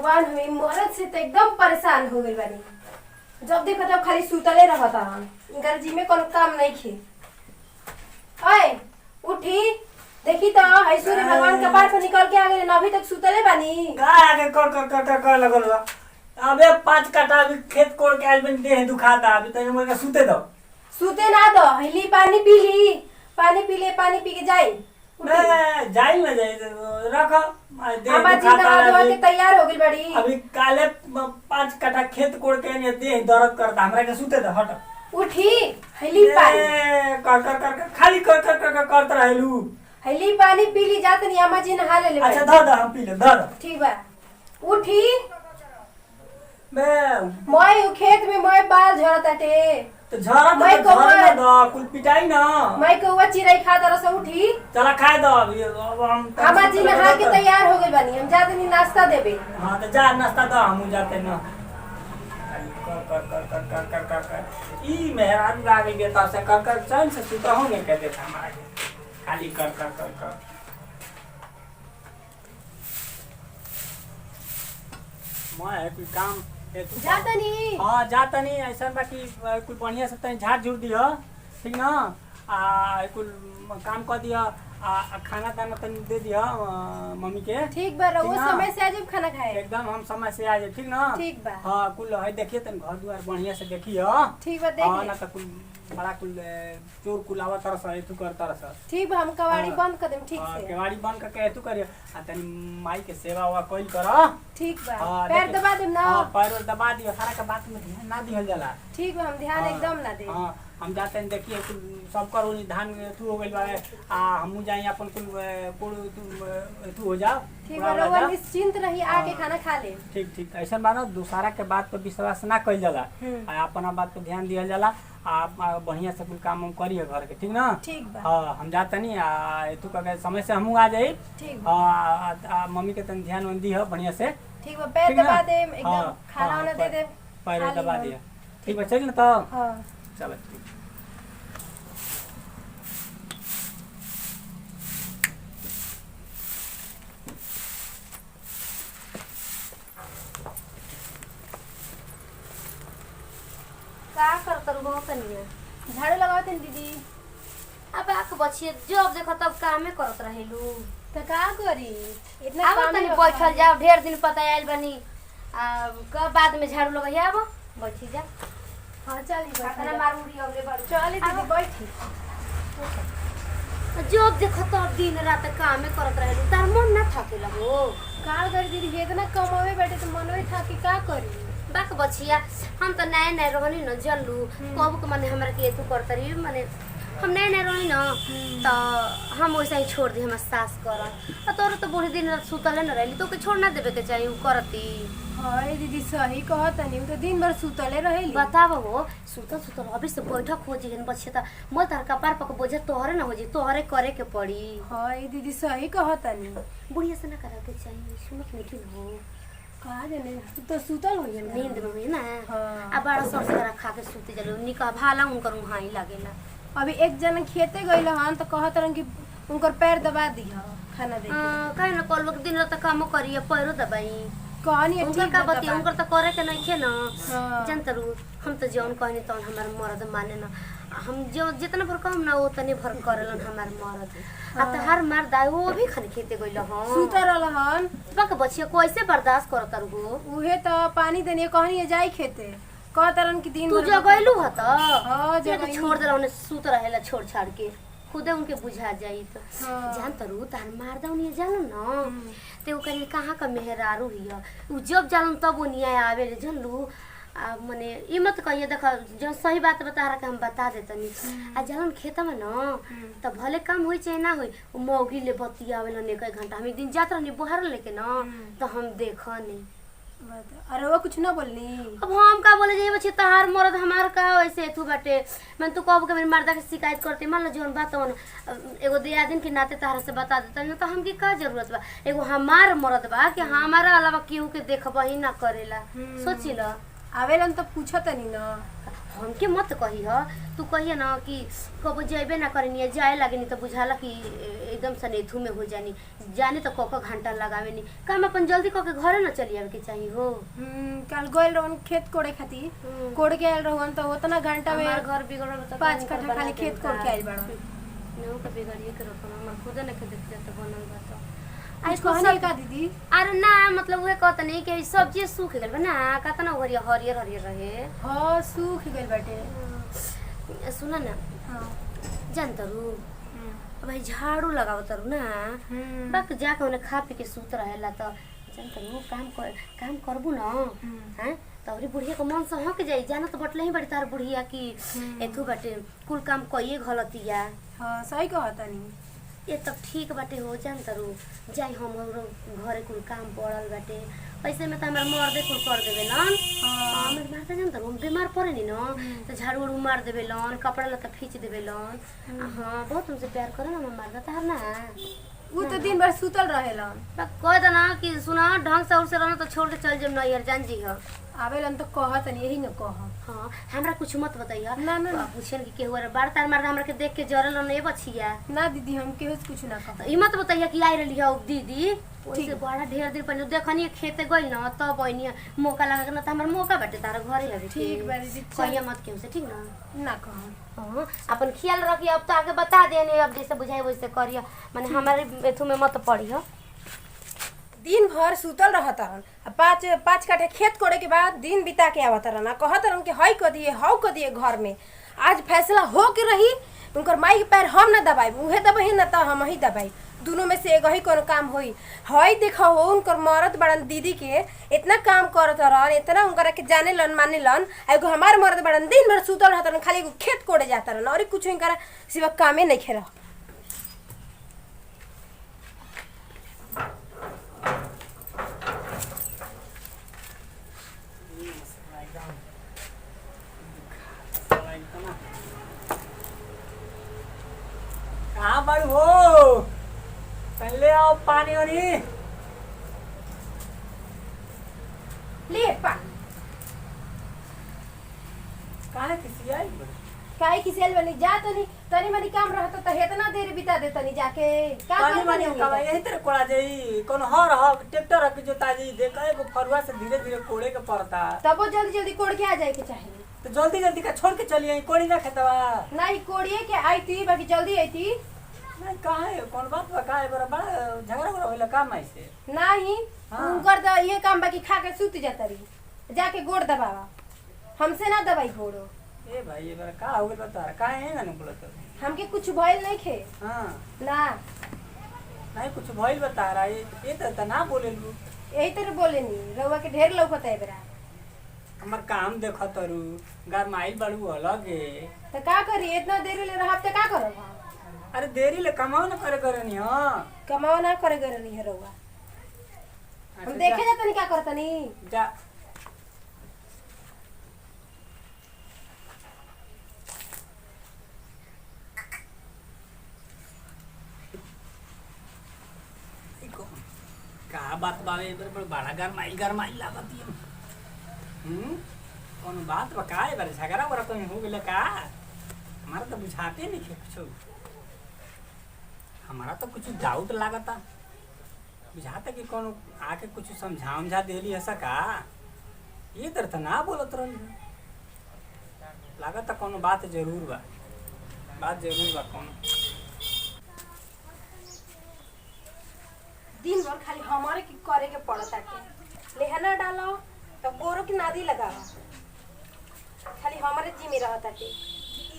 भगवान हमें मरद से तो एकदम परेशान हो गई बानी। जब देखो तब खाली सुतले रहता हम। इनकर जी में कोनो काम नहीं खे। ओए उठी देखी तो ऐश्वर्य भगवान कपार पर निकल के आ गए ना, अभी तक सुतले बानी। का आगे कर लगल बा। अबे 5 कट्ठा अभी खेत कोड़ के आइल बन, देह दुखाता। अभी तनी मोर के सुते दो। सुते ना दो, हिली पानी पी ली। पानी पी ले, पानी पी के जाई। मैं जाई ना जाई रख देह अम्मा जी नहा धो के तैयार हो गई बड़ी। अभी काले 5 कट्ठा खेत कोड़ के ने देह दर्द करता। हमरा के सुते दो हट। उठी हिली पानी कर खाली कर करत रहलू। हिली पानी पी ली जात नहीं। अम्मा जी नहा ले। अच्छा धर हम पी ले धर। ठीक बा। उठी मैं खेत में मैं बाल झरताटे तो झरा ना दो कुल पिटाई ना। मैं कौवा चिड़ै खा दरस। उठी चला खाए दो अभी। अब हम अम्मा जी नहा के तैयार हो गई बनी। हम जाते नहीं नाश्ता देबे। हां तो जा नाश्ता दो, हम जाते ना। कर ई मेहरान आ गई बेटा से कर चैन से सुता होंगे कह देता हमारा खाली कर मैं कोई काम जाता नहीं। हाँ जाता नहीं ऐसा बाकी कुछ बढ़िया से तनी झाड़ झूड़ दिया ठीक ना। कुल काम कर दिया। खाना दाना तनी दे दिया मम्मी के। ठीक बा। वो समय से आज खाना खाए एकदम हम समय से आ जाए ठीक ना। ठीक बा। हाँ कुल है देखिए तनी घर द्वार बढ़िया से देखिए। ठीक बा देख ना तो कुल बड़ा कुल चोर कुल आवा तरस तू कर तरस। ठीक बा। हम कवाड़ी बंद कर देम ठीक से। कवाड़ी बंद करके तू करिए तनी माई के सेवा वा कइल कर। ठीक बा। पैर दबा देम ना। हां पैर दबा दियो। सारा के बात में ध्यान ना दिहल जाला। ठीक बा। हम ध्यान एकदम ना दे। हां हम जाते हैं देखिए सब कर धान तू हो गइल बारे। हमहू जाई अपन कुल तू हो जाओ। ठीक बा। रउआ निश्चिंत रही आके खाना खा ले। ठीक ऐसा मानो दूसरा के बात पे विश्वास ना कइल जाला। अपना बात पे ध्यान दिया जाला। आप बढ़िया से कुल काम करिए घर के ठीक ना। ठीक बा। हाँ हम जाते नहीं तू कहे समय से हमहू आ जाई। ठीक बा। मम्मी के तन ध्यान दी है बढ़िया से। ठीक बा। पैर दबा दे एकदम। खाना वाना दे दे। पैर दबा दिया ठीक बा। चल ना तो। हां चलो ठीक। का करत रहो कनिया? झाड़ू लगावत हैं दीदी। अब आक बचिए जब देखो तब कामे करत रहेलू। तो का करी इतना अब काम तनी नहीं बैठल होता। जाओ, ढेर दिन पता आइल बनी। कब बाद में झाड़ू लगाई आबो बैठी जा। हां चली खाना बैठ। मार उड़ी अगले बार चली दीदी बैठी। जब देखो तब दिन रात कामे करत रहेलू। तार मन ना थकेला हो? का करी दीदी इतना कमावे बैठे तो मनोई था कि का करी। बाक बचिया हम तो नए नए रहनी न जल्लू कब के मने हमरा के तू करत रही मने हम नए नए रहनी न तो हम वैसा ही छोड़ दी। हमर सास कर तोर तो बूढ़ी दिन रात सुतले न रहली तो के छोड़ ना देबे के चाहिए उ करती। हाय दीदी सही कहत नहीं तो दिन भर सुतले रहेली। बताब हो सुतल सुतल अभी से बैठक खोजी गन बचिया त मोर तार कपार पक बोझ तोहरे न हो जी तोहरे करे के पड़ी। हाय दीदी सही कहत नहीं। बुढ़िया से ना करे के चाहिए सुनत नहीं हो का जाने तो सुतल होई ना नींद में हुई ना। हां आ बड़ा सर खा के सुते जलो निका भाला उनकर उहाई लागेला। अभी एक जन खेते गइल हन तो कहत रहन कि उनकर पैर दबा दी खाना दे के। काहे न कल दिन रात काम करिए पैरो दबाई कहानी उनकर का बती उनकर तो करे के नहीं खे ना। हाँ। जनतरू हम तो जौन कहनी तौन हमार मर्द माने ना। हम जो जितना भर कम ना उतने भर करेलन हमार मर्द। आ तो हर मर्द आए वो भी खन खेते गइल हन सुतल रहन। बक बचिया कैसे बर्दाश्त करत रहो? उहे तो पानी देनी कहनी जाई खेते कहत रहन कि दिन तू भर जगैलू ह त हां जे जगह छोड़ देला उन्हें सूत रहेला छोड़ छाड़ के खुदे उनके बुझा जाई तो। हाँ। जान तरू तार मार दा उन्हें जानो न ते उ कहीं कहाँ का मेहरारू हिया उ जब जालन तब उनिया आवे ले जानलू। मने ई मत कहिए देखा जो सही बात बता रहा के हम बता देतनी। आ जालन खेत में न त भले काम होई चाहे ना होई उ मौगी ले बतियावेला ने कई घंटा। हम एक दिन जात रहनी बोहर लेके न तो हम देखनी। अरे वो कुछ ना बोलनी। अब हम का बोले जाइए बच्चे तहार मर्द हमार का वैसे तू बाटे मैं तू कब के मेरे मर्दा के शिकायत करते मान लो जोन बात हो एगो दिया दिन के नाते तहार से बता देता न तो हमके का जरूरत बा। एगो हमार मर्द बा कि हमारा अलावा केहू के देखब ही ना करेला। सोची ल आवेलन तो पूछत नहीं ना। हमके मत कही ह तू कहिए ना कि कबो जेबे ना करनी जाए लगे नहीं तो बुझाला कि एकदम सनेथू में हो जानी जाने तो कोको घंटा लगावे नहीं काम अपन जल्दी कके घरे ना चली आवे के चाहिए हो। कल गोइल रहन खेत कोड़े खातिर कोड़ के आयल रहन तो उतना घंटा में हमार घर बिगड़ल तो 5 कट्ठा खाली खेत कोड़ के आइल बड़ा नौ के बिगड़िए के रखन हमर खुद ने के देखते तो बनल बा तो आज कहनी का दीदी अरे ना मतलब उहे कहत नहीं कि सब्जी सूख गेल बा ना कतना हरियर हरियर हरियर रहे। हां सूख गेल बाटे। सुना ना हां जानतरू भाई झाड़ू लगाव तरू ना बाक जाके उन्हें खा पी के सूत रहेला तो जानतरू काम करबू ना हैं तोरी बुढ़िया को मन से हक जाई जाना तो बटले ही बड़ी तार बुढ़िया की एथु बाटे कुल काम कइए घलतिया। हां सही कहता नहीं ये तब ठीक बाटे हो जानतरू जाई हमरो घरे कुल काम पड़ल बाटे ऐसे में तो हमार मर्दे कुल कर देवे लन। हां हमर मारते जानतरू हम बीमार पड़े नी न तो झाड़ू उड़ू मार देवे लन कपड़ा लता खींच देवे लन। हां बहुत तुमसे प्यार करे ना हम मारदा तार ना वो तो दिन भर सुतल रहेलन कह दे ना कि सुना ढंग से उसे रहना तो छोड़ के चल जम नैयर जान जी ह आवेलन तो कहत नहीं यही न कह। हां हमरा कुछ मत बताइए ना ना पूछन कि केहू रे बार तार मार हमरा के देख के जरल नहीं बचिया ना दीदी हम केहू से कुछ ना कह। ई मत बताइए कि आई रहली हो दीदी ओइसे बड़ा ढेर दिन पहले देखनी खेते गइल न तब बइनी मौका लगा न त हमर मौका बाटे तार घरे हवे ठीक बा दीदी कहिए मत केहू से ठीक ना ना कह। हां अपन ख्याल रखिए अब तो आगे बता देने अब जैसे बुझाई वैसे करिए माने हमारे एथु में मत पड़ी हो। दिन भर सुतल रहत रहन 5 काठे खेत कोड़े के बाद दिन बिता के आवत रहन कहत रहन कि हई क दिए हौ क दिए घर में आज फैसला हो के रही उनकर माई के पैर हम ना दबाई उहे दबही ना त हम ही दबाई दोनों में से एक ही कोनो काम होई। हई देखो हो उनकर मरद बड़न दीदी के इतना काम करत रहन इतना उनकरा के जाने लन माने लन एगो हमार मरद बड़न दिन भर सुतल रहत रहन खाली एगो खेत कोड़े जात रहन और कुछ इनकरा सिवा कामे नहीं खेला। कहाँ बड़ हो पहले आओ पानी वानी ले पा काहे किसी आई काहे किसेल बनी जा तनी मनी काम रहत त हेतना देर बिता दे तनी जाके का पानी कर वानी का यही तरह कोड़ा जाई कोनो हर ह ट्रैक्टर रख जोता जी देखा एगो फरुआ से धीरे धीरे कोड़े के पड़ता तबो जल्दी जल्दी कोड़ के आ जाए के चाहिए तो जल्दी जल्दी का छोड़ के चली आई कोड़ी ना खेतवा नहीं कोड़िए के आईती बाकी जल्दी आईती नहीं काहे कौन बात बा काहे बड़ा झगड़ा हो होला काम ऐसे नहीं हाँ। उनकर तो ये काम बाकी खा के सूत जाता रही जाके गोड़ दबावा हमसे ना दबाई गोड़ो। ए भाई ये बड़ा का हो गइल बता काहे है ना बोलत हमके कुछ भइल नहीं खे हां ना नहीं कुछ भइल बता रहा ये तो ना बोलेलू यही तरह बोले नहीं रउआ के ढेर लौकत है बरा हमर काम देखत तरू गरमाइल बड़ू अलग है तो का करी इतना देर ले रहा त का करब हम अरे देरी ले कमाओ ना करे करनी हां कमाओ ना करे करे नहीं है रउआ हम देखे जाता नहीं क्या करता नहीं जा का बात बावे बड़ा गरमाइल लागत है कौन बात बा का बारे झगड़ा वगैरह कहीं हो गेले का हमारा तो बुझाते नहीं है कुछ हमारा तो कुछ डाउट लागता बुझाता कि कौन आके कुछ समझा देली ऐसा का ये तरह तो ना बोलत रही लागता कौन बात जरूर बा कौन दिन भर खाली हमारे की करे के पड़ता के लेहना डालो तो गोरो की नादी लगावा खाली हमारे जिम्मे रहता के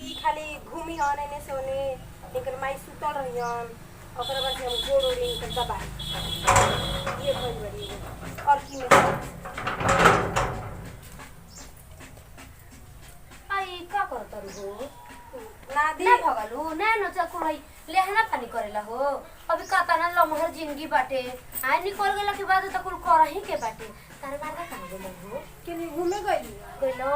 ई खाली घूमी हन एने से ओने एकर माई सुतल रहियन ओकरा बाद हम गोड़ ओड़ी कर दबाई ये भइल बड़ी और की में आई का करत रहो नादी ना भगलू ना न चकुल है लेहना पानी करेला हो अभी कहता ना लमहर जिंदगी बाटे आई निकल गेला के बाद त कुल करही के बाटे तारे मारदा कहां गेल हो के लिए घूमे गइली गइलो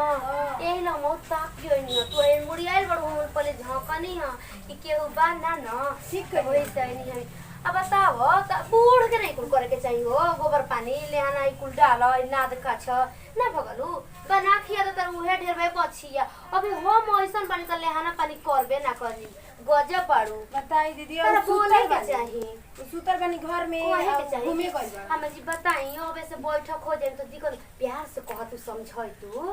एही ल मौ ताक गइनी तो ए मुड़ी आइल बड़ हो पहले झकनी ह कि केहू बा ना न ठीक होई तैनी है अब बताओ त बूढ़ के नहीं कुल करे के चाहिए हो गोबर पानी लेहना ई कुल डाल नाद काछ ना भगलू बना खिया तो तर उहे ढेर भाई पछिया अभी हम ऐसन बन कर लेहाना पानी करबे ना करी गजब पाड़ू बताई दीदी तोरा और बोले सुतर के बानी चाही सुतर बानी घर में कोहे के और चाही घूमे गइल बा हम जी बताई अब से बैठक हो जाए तो दिक्कत प्यार से कह तू समझाई तू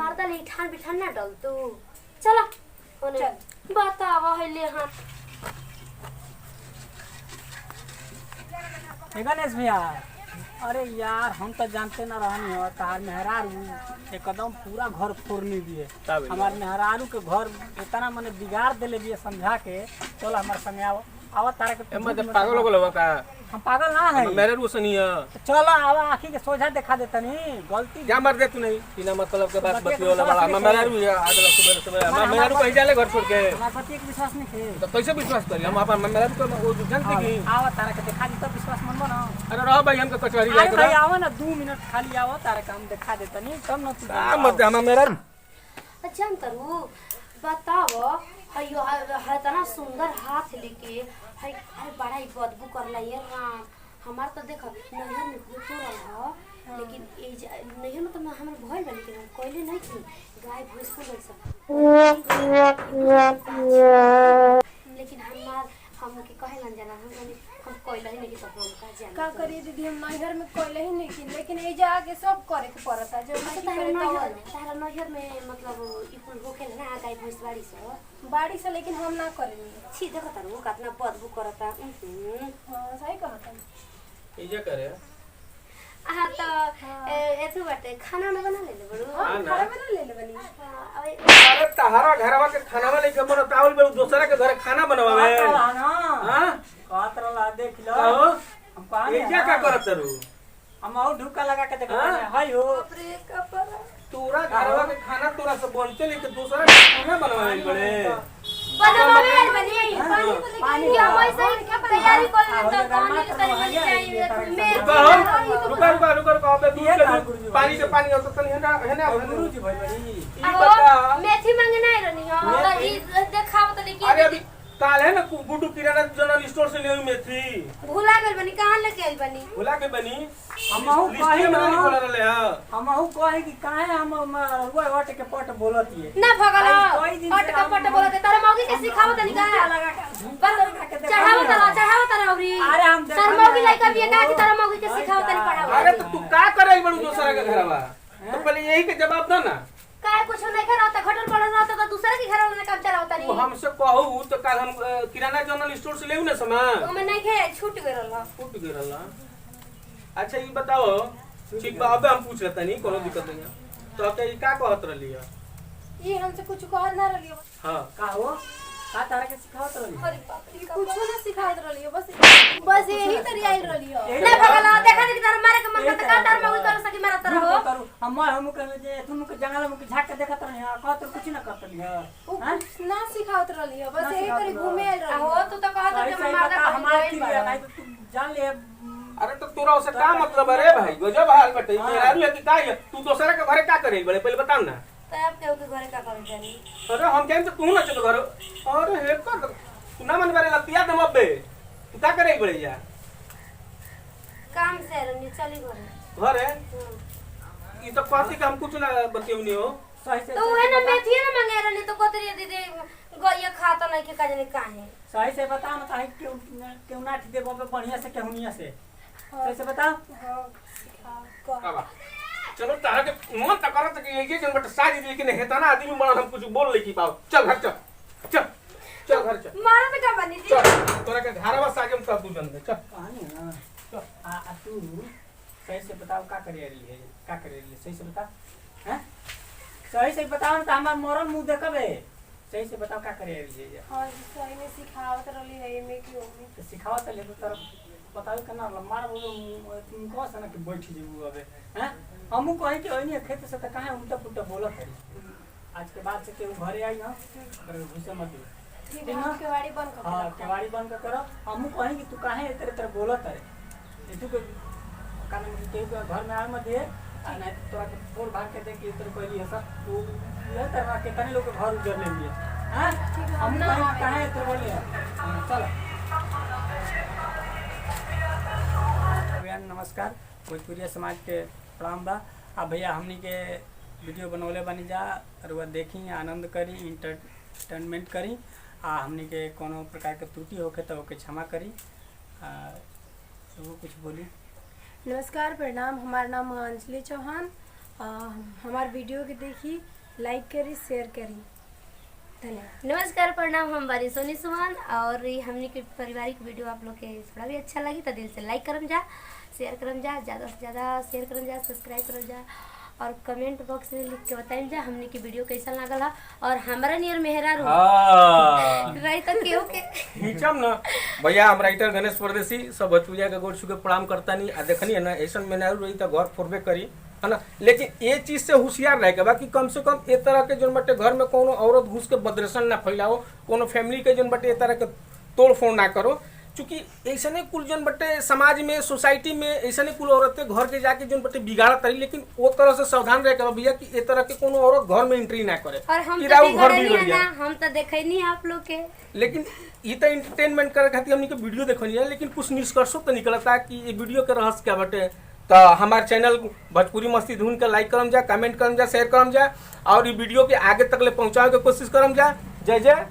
मारदा ले ठान बिठान ना डल तू चलो ओने चल। बतावा है ले हां गणेश भैया अरे यार हम तो जानते ना रहनी हो तार मेहरारू एकदम पूरा घर फोड़ने दिए हमारे मेहरारू के घर इतना मने बिगाड़ देले दिए समझा के चलो हमारे संगे आओ आवा तारा के एमा जब पागल हो गलो का हम पागल ना है मेरे रुसनिया तो चलो आवा आखी के सोझा दिखा देतनी गलती क्या मर दे तू नहीं बिना मतलब के बात बतियोला बड़ा हम मेरे रु आदल सुबह सुबह हम मेरे रु कहीं जाले घर छोड़ के हमारे पति एक विश्वास नहीं थे तो कैसे विश्वास करी हम अपन मेरे रु को वो जानते की आवा तारा के दिखा दी तो विश्वास मनबो ना अरे रहो भाई हमके कचहरी अरे जाके भाई आओ ना 2 मिनट खाली आओ तारा के हम दिखा देतनी तब ना तू आ मत हम मेरा अच्छा हम करू बताओ हयो है तना सुंदर हाथ लेके है अरे बड़ा ही बदबू करला ये राम हमार तो देख नहर में घुसो रहा लेकिन ए नहर में तो हमर भइल बा लेकिन हम कोइले नहीं थी गाय भैंस को लग सब लेकिन हमार हमके कहे न जाना हम कोइले ही नहीं सब हम का जाना का करिए दीदी हम नैहर में कोइले ही नहीं की लेकिन ए जा के सब करे के पड़ता जो अच्छा नहीं करे तारा नहर में मतलब ई कुल होखे ना गाय भैंस बाड़ी से बाड़ी से लेकिन हम ना करेंगे छी देखो तारू कितना बदबू करता हां सही कहता ये करे हाँ तो एथु बाटे खाना ना बना ले बड़ू हां खाना बना ले ले बनी अब अरे तहारा घरवा के खाना में लेके मन तावल बेलू दूसरा के घर खाना बनवावे हां कातरला देख लो कहो हम कहां ये क्या करत रू हम और ढुका लगा के देखो हाय हो रे कपर तोरा घरवा के खाना तोरा से बनते लेके दूसरा के खाना बनवावे बड़े बनवावे आइल बनी पानी कि हम ऐसे ही तैयारी कर ले तो पानी के तरी में चाहिए रुका अबे दूध पानी से पानी होता तनी है ना गुरुजी भाई बड़ी ई बता मेथी मांगे नहीं रहनी हो तो ई देखाव तो लेकिन अरे अभी काल है ना गुड्डू किराना जनरल स्टोर से ले में थी भूला गेल बनी कहां लेके आइल बनी भुला के बनी हमहु लिस्टिया में नहीं बोला रहे हां हमहु कहे कि काहे हम रुआ वाटे के पट बोलतिए ना भगला कोई दिन पट कपट बोलते तारे मौगी के सिखाव तनी का चढ़ाव तारा औरी अरे हम तारे मौगी लइका बिया का कि तारे मौगी के सिखाव तनी पढ़ाव अरे तो तू का करे बड़ू दूसरा के घरवा तो पहले यही के जवाब दो ना काय कुछ नहीं करता घटल पड़ल रहता तो दूसरे के घर वाले काम चलावता तू नहीं हमसे कहू तो कल हम किराना जनरल स्टोर से लेऊ ना सामान ओमे नहीं खे छूट गेल फूट गेल अच्छा ये बताओ ठीक बा अबे हम पूछ लेता नहीं कोनो दिक्कत नहीं तो के का कहत रहली है ये हमसे कुछ कह ना रलियो हां का हो का तारा के सिखावत रही अरे बाप रे कुछ ना सिखावत रलियो बस यही तरी आइल रलियो ना भगला देखा कि तार मारे के मन करता का तार मौगी कर सकी मारा तर हो हम के जे तुम के जंगल में झाक के देखत रही का तो कुछ ना करत रही हां ना सिखावत रलियो बस यही तरी घूमे आइल रलियो हो तू तो कहत कि हम मारदा हमार की नहीं तो तू जान ले अरे तो तोरा उसे का मतलब है भाई गजब हाल बटे मेरा रू है कि का है तू दूसरा के घरे का करे बड़े पहले बताओ ना तब केहू के घरे का करे जानी अरे हम कहें तो तू ना चल घर अरे हे कर तू ना मन करे लतिया दम अबे तू का करे बड़े यार काम से रनी चली घरे घर है ये तो कहती कि हम कुछ ना बतियौनी हो सही से तो वो ना मेथी ना मांगे रनी तो कोतरी दीदी गइया खाता नहीं के काजनी काहे सही से बता ना काहे क्यों ना ठीक दे बढ़िया से केहुनिया से सही से बता हां सिखा अब चलो तारा के मन त करत कि ये जन बट शादी लेकिन हेता ना आदमी बड़ा हम कुछ बोल ले की पाओ चल घर चल चल चल घर चल मारा तो का बनी जी चल तोरा के घरवा सागे में सब जन दे चल कहानी है ना आ तू सही से बताओ का करे रही है का करे रही सही से बता हैं सही से बताओ ना हमार मरल मुंह देखबे सही से बताओ का करे रही है हां सही में सिखावत रली है एमे क्यों तो सिखावत ले तो तरफ बताओ कना मार बोलो तुम को सना के बैठ जेबू अबे हैं हमहु कहि के ओइनी खेत से त काहे उल्टा पुल्टा बोलत है आज के बाद से केहू घरे आई ना अरे घुसे मत ठीक है हम केवाड़ी बंद कर हां केवाड़ी बंद कर करो हमहु कहि कि तू काहे तेरे तरह बोलत है ये तू के कान में के घर में आ मत दे आ नहीं तो तोरा के फोड़ भाग के देख के तेरे कहली है सब तू ये तरह के तने लोग के घर उजर ले लिए हां हम काहे तेरे बोले चल भैया नमस्कार भोजपुरिया समाज के प्रणाम बा आ भैया हमनी के वीडियो बनौले बनी जा और वह देखी आनंद करी इंटरटेनमेंट करी आ हमने के कोनो प्रकार के त्रुटि होके तो ओके क्षमा करी वो कुछ बोली। नमस्कार, प्रणाम। हमारा नाम अंजलि चौहान। हमार वीडियो के देखी, लाइक करी, शेयर करी। धन्यवाद। नमस्कार, प्रणाम। हम बारी सोनी सुहान और ये हमने के पारिवारिक वीडियो आप लोग के थोड़ा भी अच्छा लगी तो दिल से लाइक करम जा, शेयर करम जा, ज़्यादा से ज़्यादा शेयर करम जा, सब्सक्राइब करम जा और कमेंट बॉक्स में लिख के बताइम जा हमने की वीडियो कैसा लागल है और हमारा नियर मेहरा रही तो केहू के खींचम ना भैया। हम राइटर गणेश परदेसी सब भोजपुरिया के गोड़ छू के प्रणाम करता नहीं आ देखनी है ना ऐसा में ना रही तो घर फोड़बे करी है ना। लेकिन ये चीज से होशियार रह के बाकी कम से कम ए तरह के जोन बटे घर में कोनो औरत घुस के बदरेशन ना फैलाओ, कोनो फैमिली के जोन बटे ए तरह के तोड़ फोड़ ना करो। चूंकि ऐसा नहीं कुल जोन बटे समाज में सोसाइटी में ऐसा नहीं कुल औरतें घर के जाके जोन बटे बिगाड़ तरी, लेकिन वो तरह से सावधान रह के भैया कि ए तरह के कोनो औरत घर में एंट्री ना करे और हम कि तो राउर घर बिगड़नी बिगड़ है जाए। ना, हम तो देखे नहीं आप लोग के। लेकिन ये तो एंटरटेनमेंट करे खातिर हमनी के वीडियो देखनी है, लेकिन कुछ निष्कर्षों तो निकलता कि ये वीडियो के रहस्य क्या बटे। तो हमारे चैनल भोजपुरी मस्ती धुन के लाइक करम जा, कमेंट करम जा, शेयर करम जा और ये वीडियो के आगे तक ले पहुंचावे के कोशिश करम जा। जय जय।